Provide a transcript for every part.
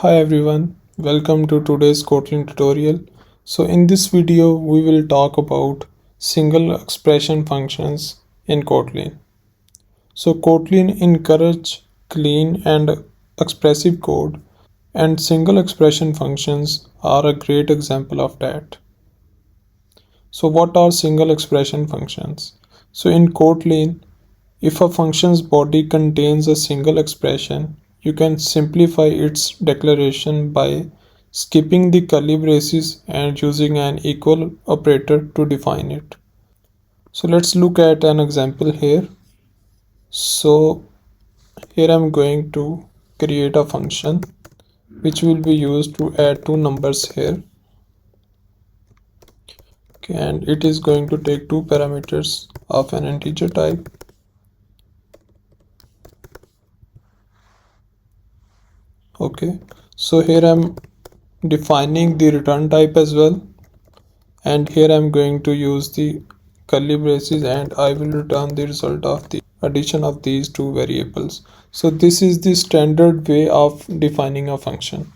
Hi everyone, welcome to today's Kotlin tutorial. So in this video we will talk about single expression functions in Kotlin. So Kotlin encourages clean and expressive code, and single expression functions are a great example of that. So what are single expression functions? So in Kotlin, if a function's body contains a single expression, you can simplify its declaration by skipping the curly braces and using an equal operator to define it. So let's look at an example here. So here I'm going to create a function which will be used to add two numbers here. Okay, and it is going to take two parameters of an integer type. Okay, so here I'm defining the return type as well, and here I'm going to use the curly braces and I will return the result of the addition of these two variables. So this is the standard way of defining a function.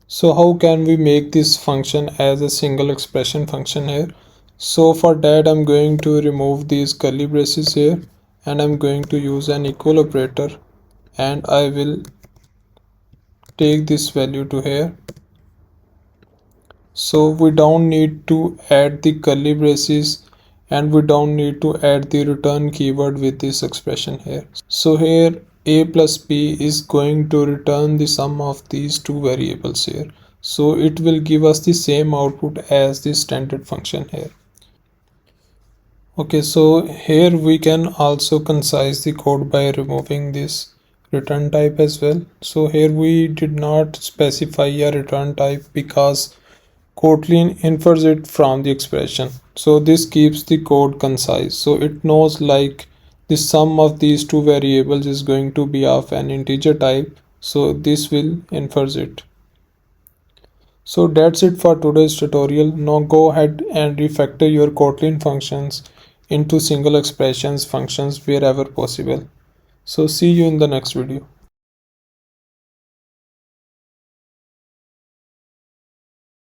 So how can we make this function as a single expression function here? So for that I'm going to remove these curly braces here, and I'm going to use an equal operator, and I will take this value to here. So we don't need to add the curly braces, and we don't need to add the return keyword with this expression here. So here a plus b is going to return the sum of these two variables here. So it will give us the same output as the standard function here. Okay, so here we can also concise the code by removing this return type as well. So here we did not specify a return type because Kotlin infers it from the expression. So this keeps the code concise. So it knows like the sum of these two variables is going to be of an integer type. So this will infers it. So that's it for today's tutorial. Now go ahead and refactor your Kotlin functions into single expressions functions wherever possible. So see you in the next video.